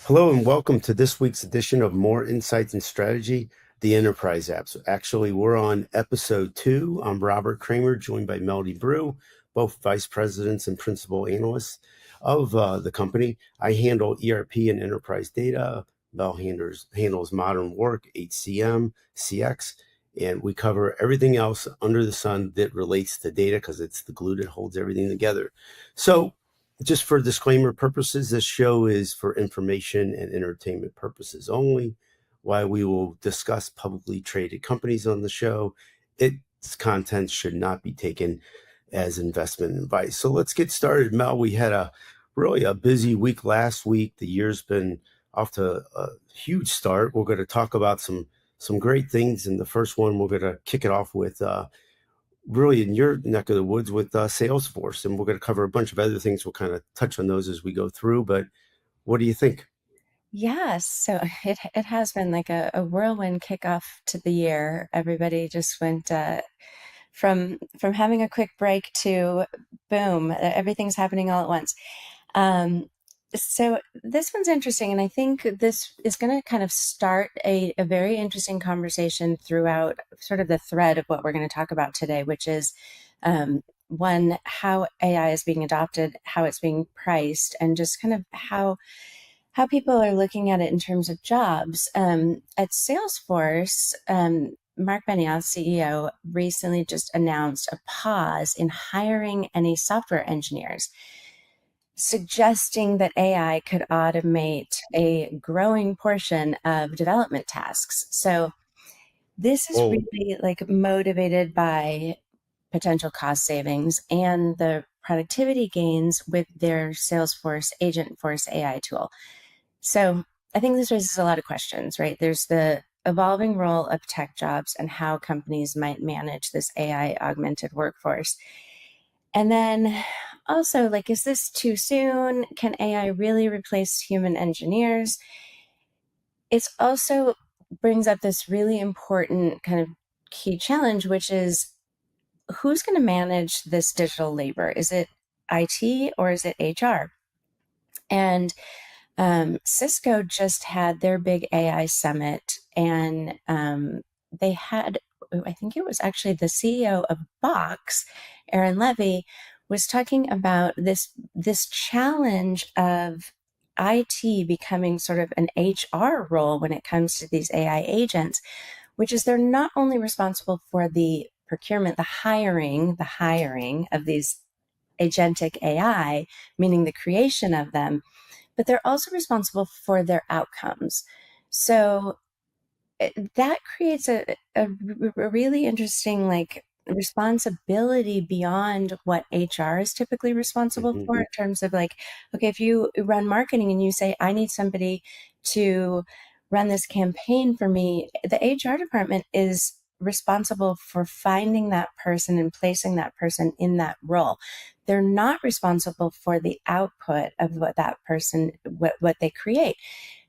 Hello and welcome to this week's edition of More Insights and Strategy, the Enterprise Apps. Actually, we're on episode 2. I'm Robert Kramer, joined by Melody Brew, both vice presidents and principal analysts of the company. I handle ERP and enterprise data. Mel handles modern work, HCM, CX, and we cover everything else under the sun that relates to data because it's the glue that holds everything together. So just for disclaimer purposes, this show is for information and entertainment purposes only. While we will discuss publicly traded companies on the show, its content should not be taken as investment advice. So let's get started. Mel, we had really a busy week last week. The year's been off to a huge start. We're going to talk about some great things. And the first one, we're going to kick it off with really in your neck of the woods with Salesforce, and we're going to cover a bunch of other things. We'll kind of touch on those as we go through, but what do you think? Yes, so it has been like a whirlwind kickoff to the year. Everybody just went from having a quick break to boom, everything's happening all at once. So this one's interesting, and I think this is going to kind of start a very interesting conversation throughout sort of the thread of what we're going to talk about today, which is one, how AI is being adopted, how it's being priced, and just kind of how people are looking at it in terms of jobs. At Salesforce, Mark Benioff, CEO, recently just announced a pause in hiring any software engineers, suggesting that AI could automate a growing portion of development tasks. So this is Oh, really like motivated by potential cost savings and the productivity gains with their Salesforce Agentforce AI tool. So I think this raises a lot of questions, right? There's the evolving role of tech jobs and how companies might manage this AI augmented workforce. And then also, like, is this too soon? Can AI really replace human engineers? It's also brings up this really important kind of key challenge, which is who's going to manage this digital labor? Is it IT or is it HR? And Cisco just had their big AI summit, and they had, I think it was actually the CEO of Box, Aaron Levy, was talking about this challenge of IT becoming sort of an HR role when it comes to these AI agents, which is they're not only responsible for the procurement, the hiring of these agentic AI, meaning the creation of them, but they're also responsible for their outcomes. So that creates a really interesting like responsibility beyond what HR is typically responsible mhm. for in terms of like, okay, if you run marketing and you say, I need somebody to run this campaign for me, the HR department is responsible for finding that person and placing that person in that role. They're not responsible for the output of what that person, what they create.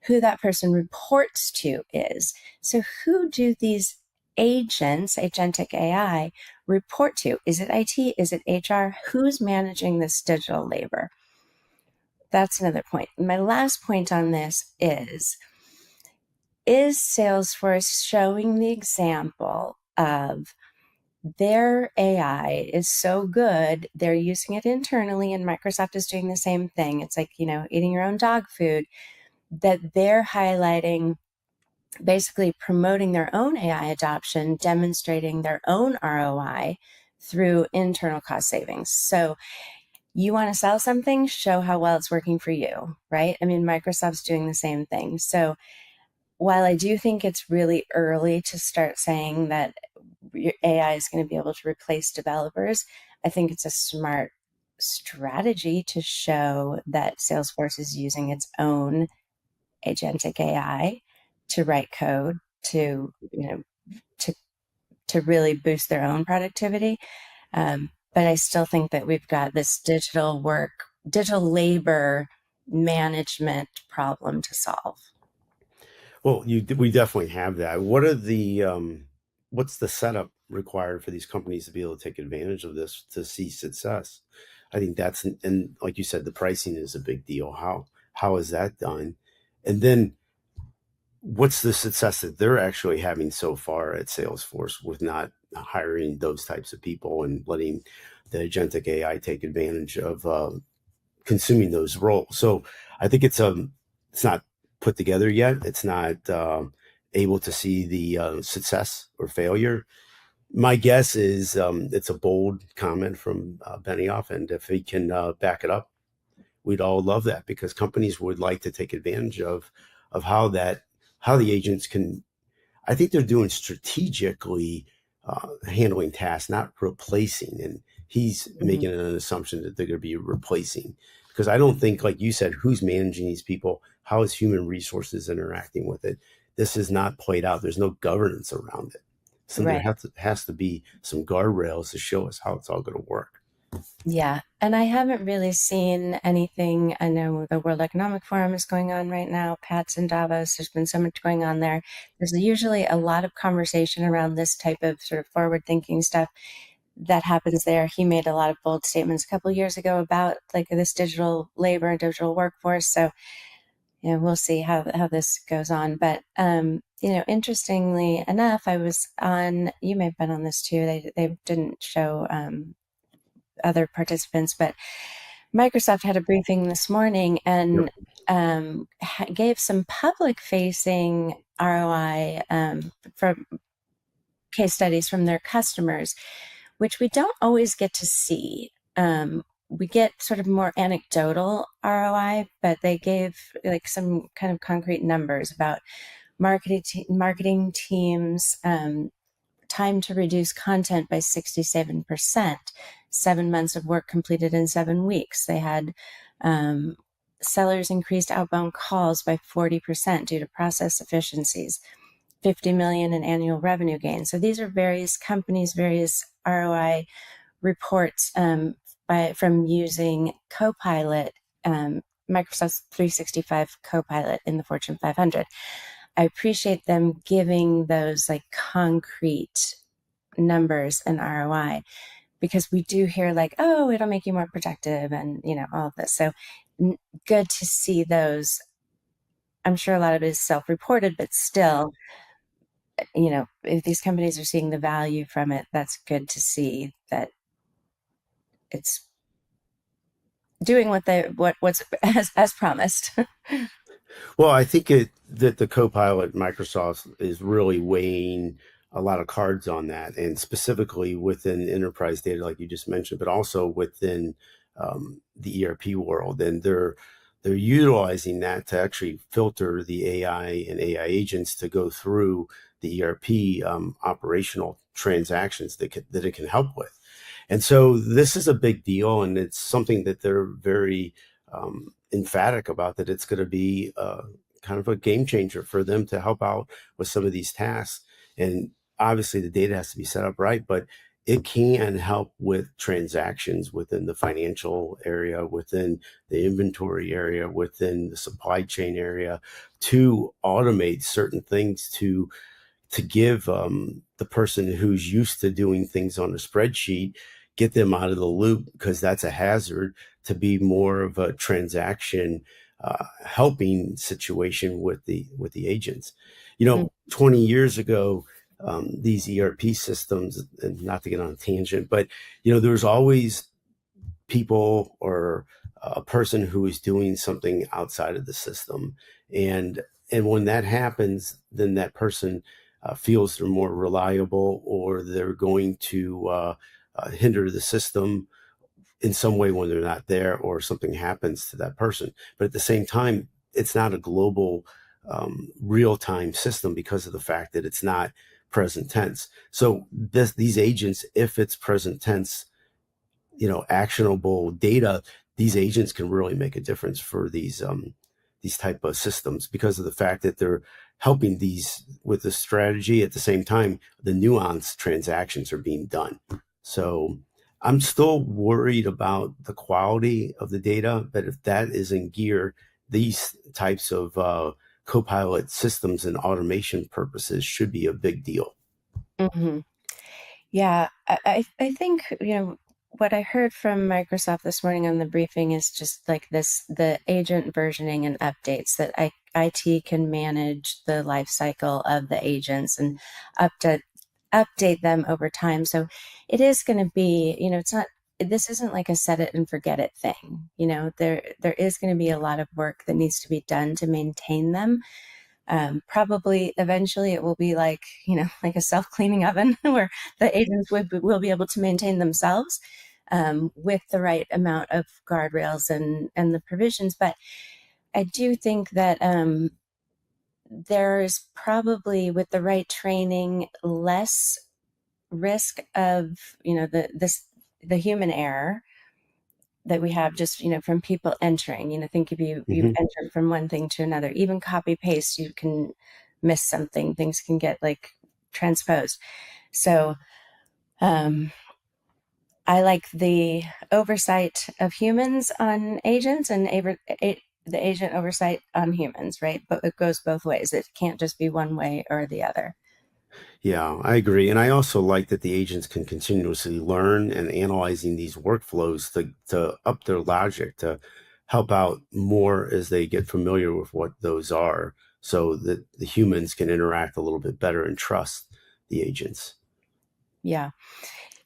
Who that person reports to is. So who do these agents, agentic AI, report to? Is it IT? Is it HR? Who's managing this digital labor? That's another point. My last point on this is Salesforce showing the example of their AI is so good, they're using it internally, and Microsoft is doing the same thing. It's like, eating your own dog food, that they're highlighting, basically promoting their own AI adoption, demonstrating their own ROI through internal cost savings. So you want to sell something, show how well it's working for you, right? I mean, Microsoft's doing the same thing. So while I do think it's really early to start saying that AI is going to be able to replace developers, I think it's a smart strategy to show that Salesforce is using its own agentic AI to write code to to really boost their own productivity. But I still think that we've got this digital labor management problem to solve. Well, we definitely have that. What's the setup required for these companies to be able to take advantage of this to see success? I think and like you said, the pricing is a big deal. How is that done? And then what's the success that they're actually having so far at Salesforce with not hiring those types of people and letting the agentic AI take advantage of consuming those roles? So I think it's not put together yet. It's not able to see the success or failure. My guess is it's a bold comment from Benioff, and if he can back it up, we'd all love that, because companies would like to take advantage of how the agents can. I think they're doing strategically handling tasks, not replacing. And he's Mhm. making an assumption that they're going to be replacing, because I don't think, like you said, who's managing these people? How is human resources interacting with it? This is not played out. There's no governance around it. So there Right. has to be some guardrails to show us how it's all going to work. Yeah. And I haven't really seen anything. I know the World Economic Forum is going on right now, Pat's in Davos. There's been so much going on there. There's usually a lot of conversation around this type of sort of forward thinking stuff that happens there. He made a lot of bold statements a couple of years ago about like this digital labor and digital workforce. So, we'll see how this goes on. But, interestingly enough, I was on, you may have been on this too. They didn't show other participants, but Microsoft had a briefing this morning Yep. and gave some public facing ROI from case studies from their customers, which we don't always get to see. We get sort of more anecdotal ROI, but they gave like some kind of concrete numbers about marketing teams, time to reduce content by 67%, 7 months of work completed in 7 weeks. They had sellers increased outbound calls by 40% due to process efficiencies, 50 million in annual revenue gain. So these are various companies, various ROI reports from using Copilot, Microsoft's 365 Copilot in the Fortune 500. I appreciate them giving those like concrete numbers and ROI, because we do hear like, oh, it'll make you more productive and, all of this. So good to see those. I'm sure a lot of it is self-reported, but still, if these companies are seeing the value from it, that's good to see that it's doing what's as promised. Well, I think that the Copilot Microsoft is really weighing a lot of cards on that, and specifically within enterprise data, like you just mentioned, but also within the ERP world, and they're utilizing that to actually filter the AI and AI agents to go through the ERP operational transactions that it can help with. And so this is a big deal, and it's something that they're very emphatic about, that it's going to be kind of a game changer for them to help out with some of these tasks. And obviously, the data has to be set up right, but it can help with transactions within the financial area, within the inventory area, within the supply chain area, to automate certain things, to give the person who's used to doing things on a spreadsheet, get them out of the loop, because that's a hazard, to be more of a transaction helping situation with the agents. Mm. 20 years ago, these ERP systems, and not to get on a tangent, but there's always people or a person who is doing something outside of the system, and when that happens, then that person feels they're more reliable, or they're going to hinder the system in some way when they're not there, or something happens to that person. But at the same time, it's not a global real-time system, because of the fact that it's not present tense. So these agents, if it's present tense, actionable data, these agents can really make a difference for these type of systems, because of the fact that they're helping these with the strategy. At the same time, the nuanced transactions are being done. So I'm still worried about the quality of the data, but if that is in gear, these types of Copilot systems and automation purposes should be a big deal. Hmm. Yeah, I think, what I heard from Microsoft this morning on the briefing is just like the agent versioning and updates that IT can manage the life cycle of the agents and update them over time. So it is going to be, this isn't like a set it and forget it thing. There is going to be a lot of work that needs to be done to maintain them. Probably eventually it will be like a self-cleaning oven where the agents will be able to maintain themselves with the right amount of guardrails and the provisions. But I do think that there's probably, with the right training, less risk of the human error that we have just from people entering. Think if you've Hmm. entered from one thing to another, even copy paste, you can miss something, things can get like transposed. So I like the oversight of humans on agents and the agent oversight on humans, right? But it goes both ways. It can't just be one way or the other. Yeah, I agree. And I also like that the agents can continuously learn and analyzing these workflows to up their logic, to help out more as they get familiar with what those are, so that the humans can interact a little bit better and trust the agents. Yeah.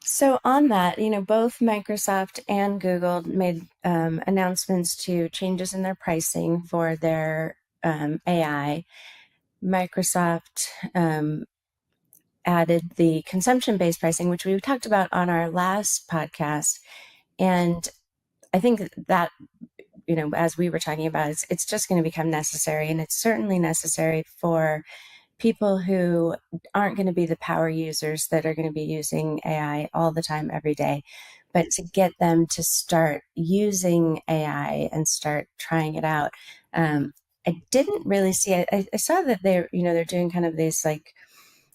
So on that, both Microsoft and Google made announcements to changes in their pricing for their AI. Microsoft added the consumption-based pricing, which we talked about on our last podcast. And I think that, as we were talking about, it's just going to become necessary. And it's certainly necessary for people who aren't going to be the power users that are going to be using AI all the time, every day, but to get them to start using AI and start trying it out. I didn't really see it. I saw that they're doing kind of this like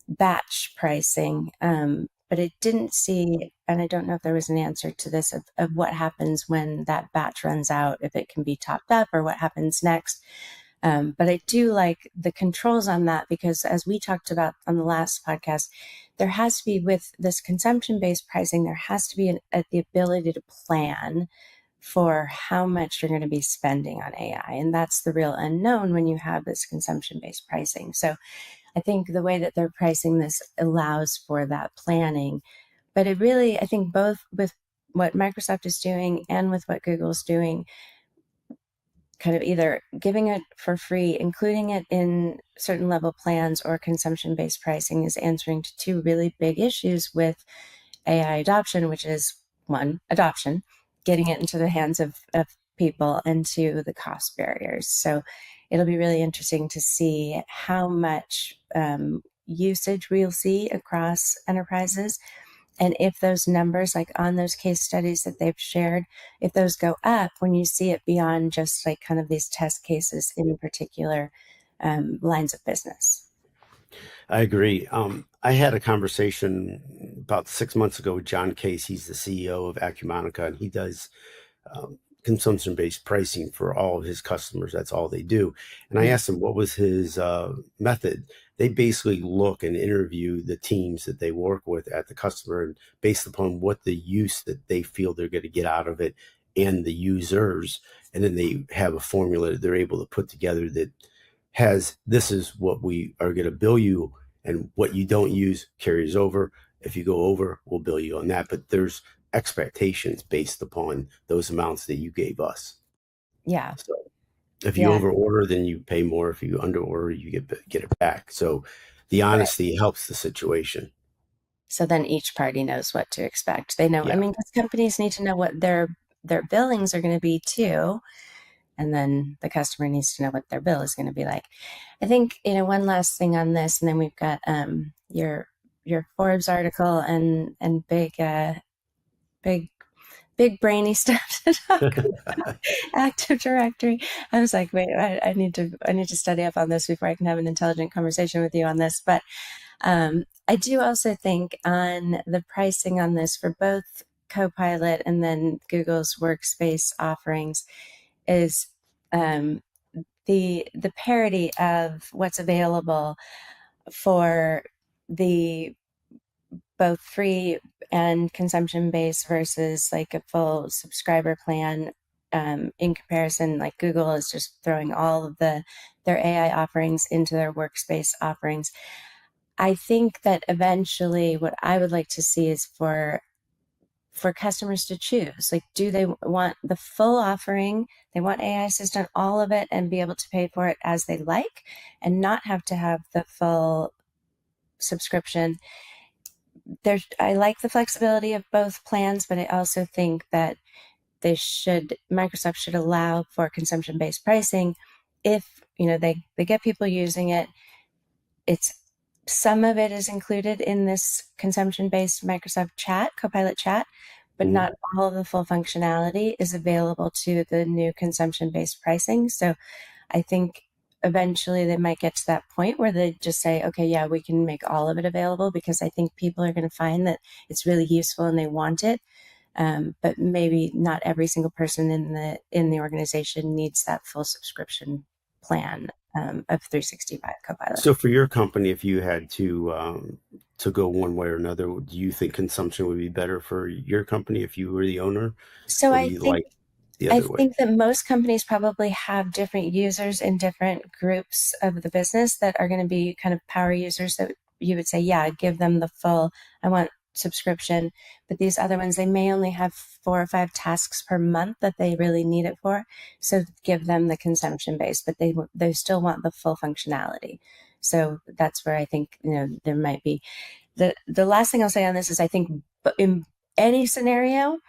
batch pricing, but I didn't see, and I don't know if there was an answer to this of what happens when that batch runs out, if it can be topped up or what happens next. But I do like the controls on that, because as we talked about on the last podcast, there has to be, with this consumption-based pricing, there has to be the ability to plan for how much you're going to be spending on AI. And that's the real unknown when you have this consumption-based pricing. So I think the way that they're pricing this allows for that planning. But it really, I think both with what Microsoft is doing and with what Google's doing, kind of either giving it for free, including it in certain level plans, or consumption-based pricing, is answering to two really big issues with AI adoption, which is, one, adoption, getting it into the hands of people, and two, the cost barriers. So it'll be really interesting to see how much usage we'll see across enterprises. And if those numbers, like on those case studies that they've shared, if those go up when you see it beyond just like kind of these test cases in particular lines of business. I agree. I had a conversation about 6 months ago with John Case. He's the CEO of Acumatica, and he does consumption-based pricing for all of his customers. That's all they do. And I Mhm. asked him what was his method. They basically look and interview the teams that they work with at the customer, and based upon what the use that they feel they're going to get out of it and the users, and then they have a formula that they're able to put together that has, this is what we are going to bill you, and what you don't use carries over. If you go over, we'll bill you on that. But there's expectations based upon those amounts that you gave us. Yeah. So if you Yeah. over order, then you pay more. If you under order, you get it back. So the Right. honesty helps the situation. So then each party knows what to expect. They know, I Yeah. mean, because companies need to know what their billings are going to be too. And then the customer needs to know what their bill is going to be like. I think, one last thing on this, and then we've got your Forbes article and big big brainy stuff to talk about. Active Directory. I was like, wait, I need to study up on this before I can have an intelligent conversation with you on this. But I do also think on the pricing on this for both Copilot and then Google's Workspace offerings is um, the parity of what's available for the both free and consumption based versus like a full subscriber plan in comparison. Like Google is just throwing all of their AI offerings into their workspace offerings. I think that eventually what I would like to see is for customers to choose. Like, do they want the full offering? They want AI assistant, all of it, and be able to pay for it as they like and not have to have the full subscription. I like the flexibility of both plans, but I also think that Microsoft should allow for consumption-based pricing if, they get people using it. It's some of it is included in this consumption-based Microsoft Chat, Copilot Chat, but Mhm. not all of the full functionality is available to the new consumption-based pricing. So I think eventually they might get to that point where they just say, okay, yeah, we can make all of it available, because I think people are going to find that it's really useful and they want it. But maybe not every single person in the organization needs that full subscription plan of 365 Copilot. So for your company, if you had to go one way or another, do you think consumption would be better for your company if you were the owner, So or do you like the I other way? think that most companies probably have different users in different groups of the business that are going to be kind of power users that you would say, yeah, give them the full, I want subscription. But these other ones, they may only have 4 or 5 tasks per month that they really need it for. So give them the consumption base, but they still want the full functionality. So that's where I think, there might be the last thing I'll say on this is I think in any scenario,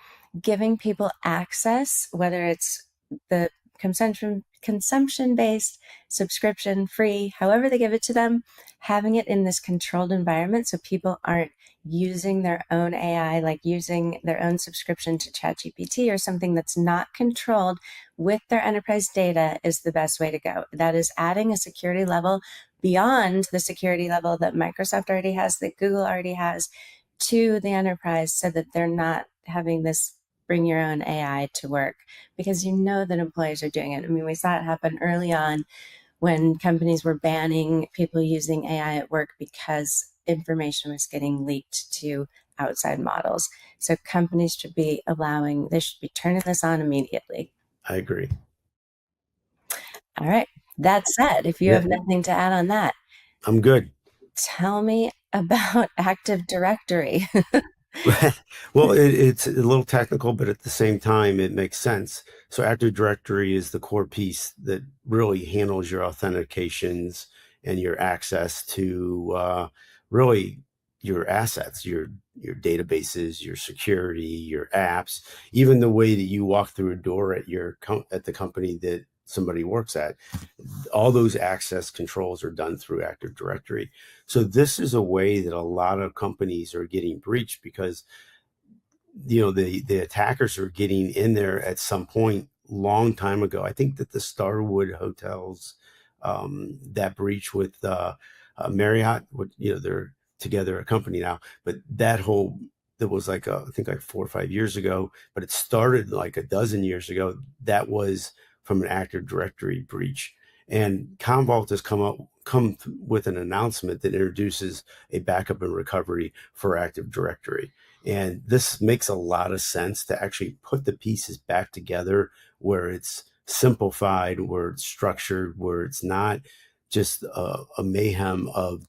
giving people access, whether it's the consumption based, subscription free, however they give it to them, having it in this controlled environment so people aren't using their own AI, like using their own subscription to ChatGPT or something that's not controlled with their enterprise data, is the best way to go. That is adding a security level beyond the security level that Microsoft already has, that Google already has, to the enterprise, so that they're not having this bring your own AI to work, because that employees are doing it. I mean, we saw it happen early on when companies were banning people using AI at work because information was getting leaked to outside models. So companies they should be turning this on immediately. I agree. All right. That said, if you Yeah, have nothing to add on that, I'm good. tell me about Active Directory. Well, it's a little technical, but at the same time, it makes sense. So Active Directory is the core piece that really handles your authentications and your access to really your assets, your databases, your security, your apps, even the way that you walk through a door at the company that somebody works at. All those access controls are done through Active Directory. So this is a way that a lot of companies are getting breached because the attackers are getting in there at some point long time ago. I think that the Starwood hotels, that breach with Marriott, they're together a company now, but that was like I think like 4 or 5 years ago, but it started like a dozen years ago. That was from an Active Directory breach. And Commvault has come with an announcement that introduces a backup and recovery for Active Directory. And this makes a lot of sense to actually put the pieces back together where it's simplified, where it's structured, where it's not just a mayhem of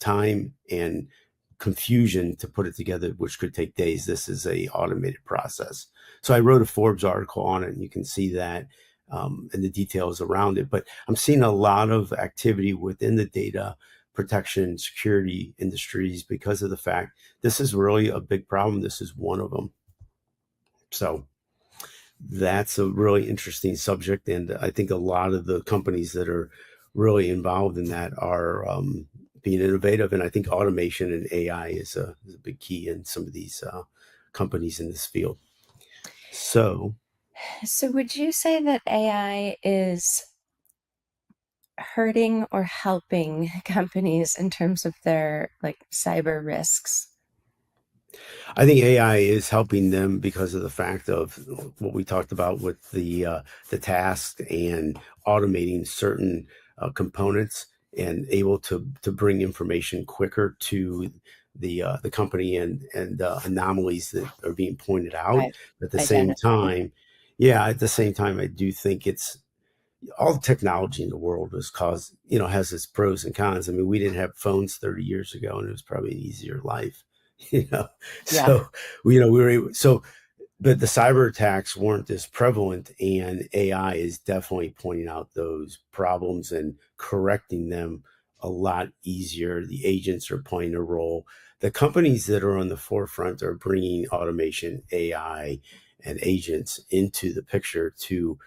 time and confusion to put it together, which could take days. This is a automated process. So I wrote a Forbes article on it, and you can see that and the details around it. But I'm seeing a lot of activity within the data protection security industries because of the fact this is really a big problem. This is one of them. So that's a really interesting subject. And I think a lot of the companies that are really involved in that are being innovative. And I think automation and AI is a big key in some of these companies in this field. So Would you say that AI is hurting or helping companies in terms of their cyber risks? I think AI is helping them because of the fact of what we talked about with the task and automating certain components and able to bring information quicker to the company and anomalies that are being pointed out. Right. At the same Identify. time, Yeah, at the same time, I do think it's all the technology in the world has caused, has its pros and cons. I mean, we didn't have phones 30 years ago, and it was probably an easier life, you know. Yeah. So, we were able, so, but the cyber attacks weren't as prevalent, and AI is definitely pointing out those problems and correcting them a lot easier. The agents are playing a role. The companies that are on the forefront are bringing automation, AI, and agents into the picture to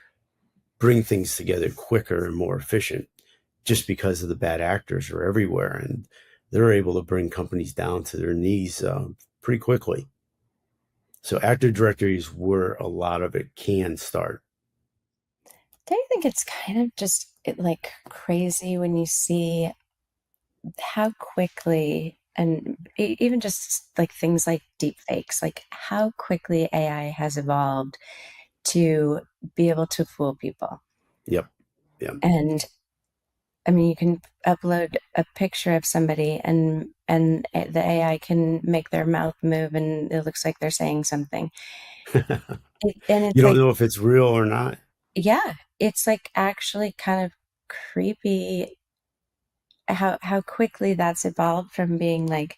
bring things together quicker and more efficient, just because of the bad actors are everywhere, and they're able to bring companies down to their knees pretty quickly. So active directories where a lot of it can start. Don't you think it's kind of just like crazy when you see how quickly, and even just like things like deep fakes, like how quickly AI has evolved to be able to fool people? Yep. Yep. And I mean, you can upload a picture of somebody, and the AI can make their mouth move, and it looks like they're saying something. And You it's don't like, know if it's real or not. yeah, it's like actually kind of creepy how quickly that's evolved from being like,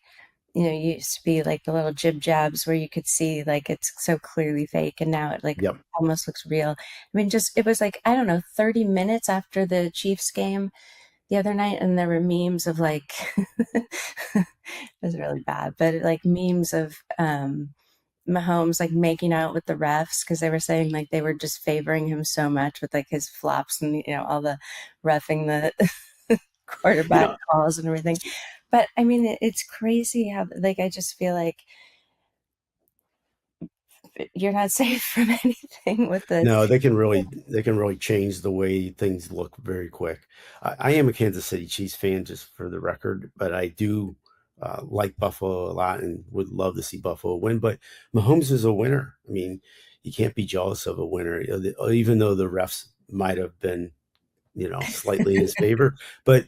used to be like the little jib jabs where you could see like it's so clearly fake, and now it like Yep. almost looks real. I mean, just it was like, I don't know, 30 minutes after the Chiefs game the other night, and there were memes of like it was really bad, but like memes of Mahomes like making out with the refs because they were saying like they were just favoring him so much with like his flops and all the roughing the You quarterback know, calls and everything. But I mean, it's crazy how like I just feel like you're not safe from anything with the. no, they can really change the way things look very quick. I am a Kansas City Chiefs fan, just for the record, but I do like Buffalo a lot and would love to see Buffalo win. But Mahomes is a winner. I mean, you can't be jealous of a winner, even though the refs might have been, slightly in his favor. But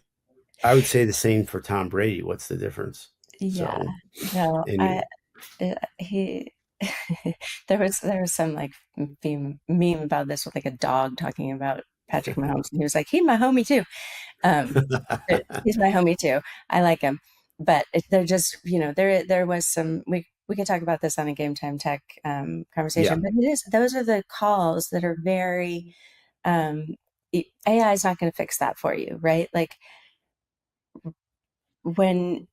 I would say the same for Tom Brady. What's the difference? Yeah, So no, anyway, he there was some like meme about this with like a dog talking about Patrick Mahomes, and he was like, "He's my homie too." Um, he's my homie too. I like him, but they're just there was some we could talk about this on a Game Time Tech yeah, conversation, but it is those are the calls that are very AI is not going to fix that for you, right? Like when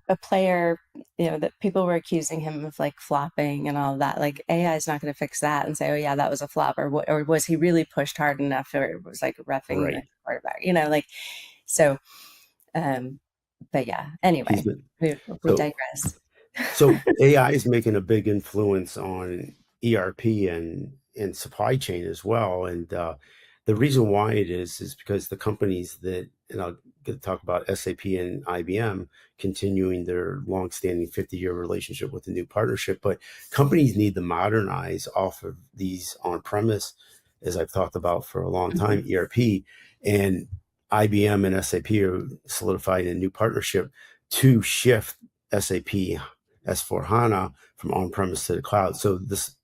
a player, that people were accusing him of like flopping and all of that, like AI is not going to fix that and say, oh yeah, that was a flop, or was he really pushed hard enough, or it was like roughing the right. quarterback, like so. Um, but yeah, He's anyway, been we so digress. So AI is making a big influence on ERP and supply chain as well. And the reason why it is because the companies that, and I'll get to talk about SAP and IBM continuing their longstanding 50-year relationship with a new partnership, but companies need to modernize off of these on-premise, as I've talked about for a long Mhm. time, ERP, and IBM and SAP are solidifying a new partnership to shift SAP S/4HANA from on-premise to the cloud. So this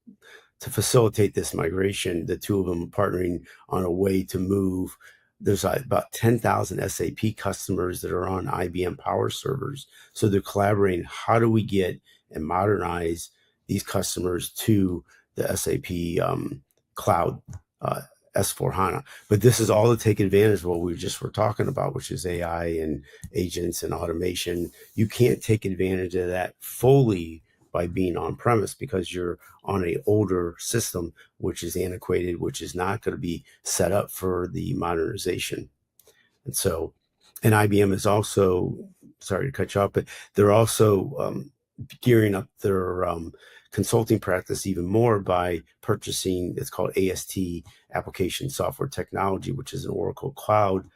to facilitate this migration, the two of them are partnering on a way to move. There's about 10,000 SAP customers that are on IBM Power servers. So they're collaborating. How do we get and modernize these customers to the SAP cloud, uh, S/4HANA? But this is all to take advantage of what we just were talking about, which is AI and agents and automation. You can't take advantage of that fully by being on premise because you're on a older system, which is antiquated, which is not going to be set up for the modernization. And so, and IBM is also, sorry to cut you off, but they're also gearing up their consulting practice even more by purchasing, it's called AST, Application Software Technology, which is an Oracle Cloud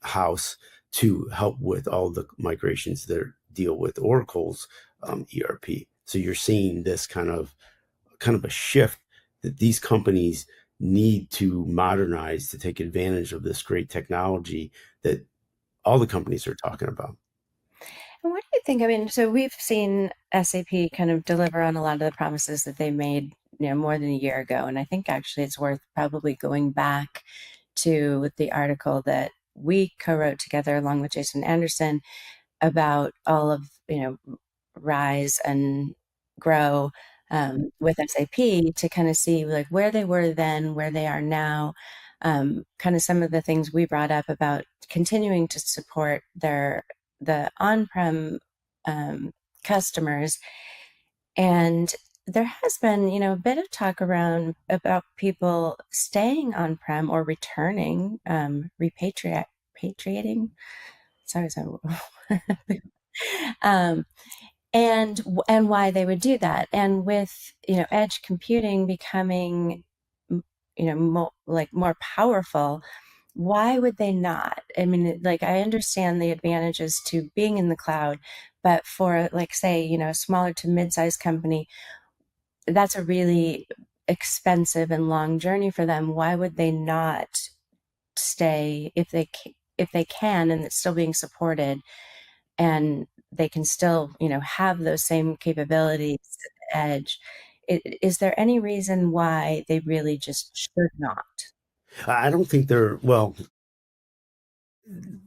house to help with all the migrations that deal with Oracle's ERP. So you're seeing this kind of a shift that these companies need to modernize to take advantage of this great technology that all the companies are talking about. And what do you think? I mean, so we've seen SAP kind of deliver on a lot of the promises that they made more than a year ago. And I think actually it's worth probably going back to the article that we co-wrote together along with Jason Anderson about all of, Rise and Grow with SAP to kind of see like where they were then, where they are now, kind of some of the things we brought up about continuing to support the on-prem customers. And there has been, a bit of talk around about people staying on-prem or returning, repatriating. Sorry, sorry. um, and why they would do that. And with edge computing becoming more powerful, why would they not? I mean, like, I understand the advantages to being in the cloud, but for, like, say, a smaller to mid-sized company, that's a really expensive and long journey for them. Why would they not stay if they can and it's still being supported and they can still have those same capabilities at the edge? Is there any reason why they really just should not? I don't think they're, well, I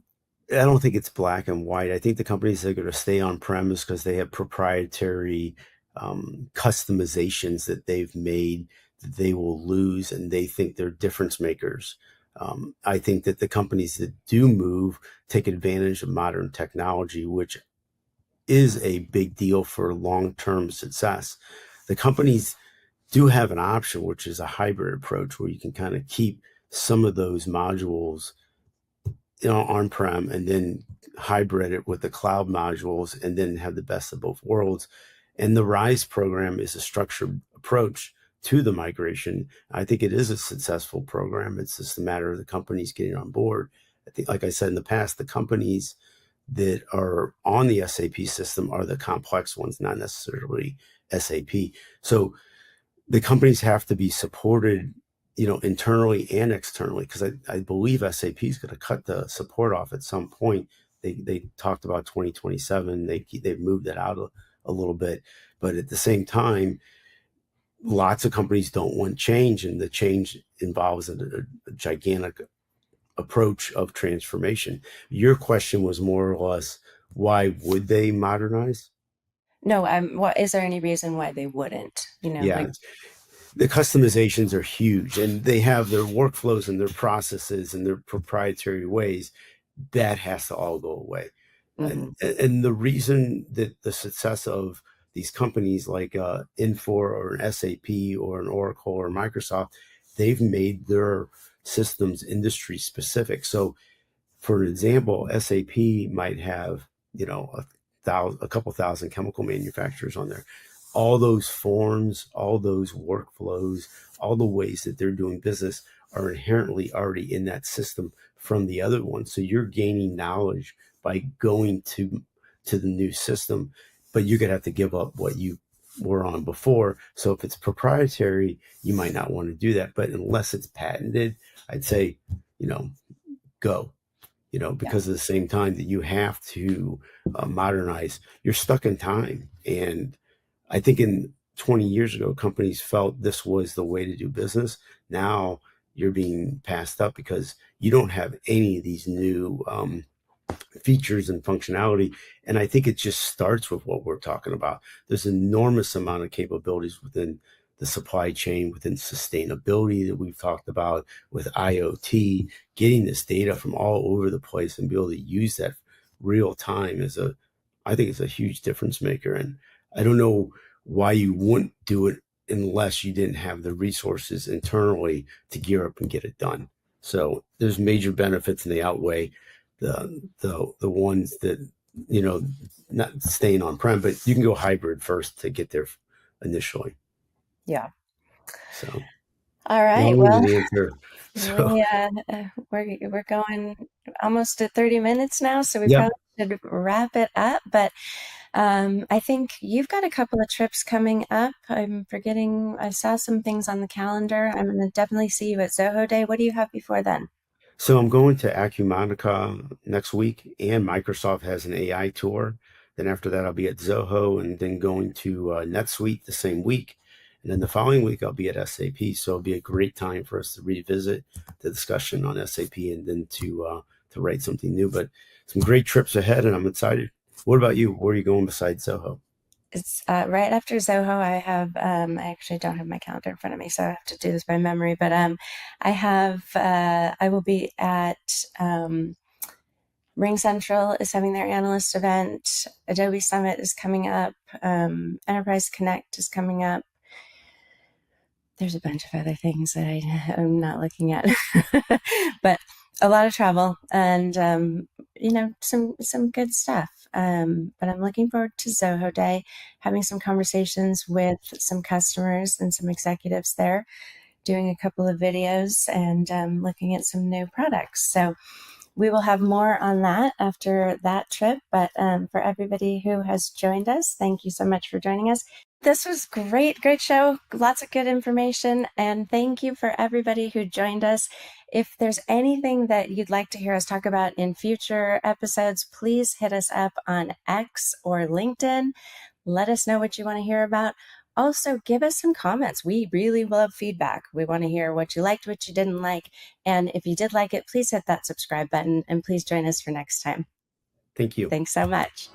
don't think it's black and white. I think the companies that are going to stay on premise because they have proprietary customizations that they've made that they will lose, and they think they're difference makers. I think that the companies that do move take advantage of modern technology, which is a big deal for long-term success. The companies do have an option, which is a hybrid approach where you can kind of keep some of those modules on-prem and then hybrid it with the cloud modules and then have the best of both worlds. And the RISE program is a structured approach to the migration. I think it is a successful program. It's just a matter of the companies getting on board. I think, like I said in the past, the companies that are on the SAP system are the complex ones, not necessarily SAP. So the companies have to be supported, internally and externally, because I believe SAP is going to cut the support off at some point. They talked about 2027. They've moved it out a little bit, but at the same time, lots of companies don't want change, and the change involves a gigantic approach of transformation. Your question was more or less, why would they modernize? No, is there any reason why they wouldn't? Yeah, Like, the customizations are huge, and they have their workflows and their processes and their proprietary ways. That has to all go away. mhm. And the reason that the success of these companies like Infor or an SAP or an Oracle or Microsoft, they've made their systems industry specific. So for example, SAP might have, a couple thousand chemical manufacturers on there. All those forms, all those workflows, all the ways that they're doing business are inherently already in that system from the other one. So you're gaining knowledge by going to the new system, but you're gonna have to give up what you were on before. So if it's proprietary, you might not want to do that. But unless it's patented, I'd say, go. Yeah. Because at the same time that you have to modernize, you're stuck in time. And I think in 20 years ago, companies felt this was the way to do business. Now you're being passed up because you don't have any of these new features and functionality. And I think it just starts with what we're talking about. There's an enormous amount of capabilities within the supply chain, within sustainability that we've talked about, with IoT, getting this data from all over the place and be able to use that real time I think it's a huge difference maker. And I don't know why you wouldn't do it unless you didn't have the resources internally to gear up and get it done. So there's major benefits and they outweigh the ones that, not staying on prem, but you can go hybrid first to get there initially. Yeah. So All right. Well, long-winded answer. So we're going almost at 30 minutes now, so we yep. probably should wrap it up. But I think you've got a couple of trips coming up. I'm forgetting. I saw some things on the calendar. I'm going to definitely see you at Zoho Day. What do you have before then? So I'm going to Acumatica next week, and Microsoft has an AI tour. Then after that, I'll be at Zoho, and then going to NetSuite the same week. And then the following week, I'll be at SAP. So it'll be a great time for us to revisit the discussion on SAP and then to write something new. But some great trips ahead, and I'm excited. What about you? Where are you going besides Soho? It's right after Zoho. I actually don't have my calendar in front of me, so I have to do this by memory. But I will be at Ring Central is having their analyst event. Adobe Summit is coming up. Enterprise Connect is coming up. There's a bunch of other things that I'm not looking at, but a lot of travel and some good stuff. But I'm looking forward to Zoho Day, having some conversations with some customers and some executives there, doing a couple of videos and looking at some new products. So we will have more on that after that trip. But for everybody who has joined us, thank you so much for joining us. This was great show. Lots of good information. And thank you for everybody who joined us. If there's anything that you'd like to hear us talk about in future episodes, please hit us up on X or LinkedIn. Let us know what you want to hear about. Also, give us some comments. We really love feedback. We want to hear what you liked, what you didn't like. And if you did like it, please hit that subscribe button and please join us for next time. Thank you. Thanks so much.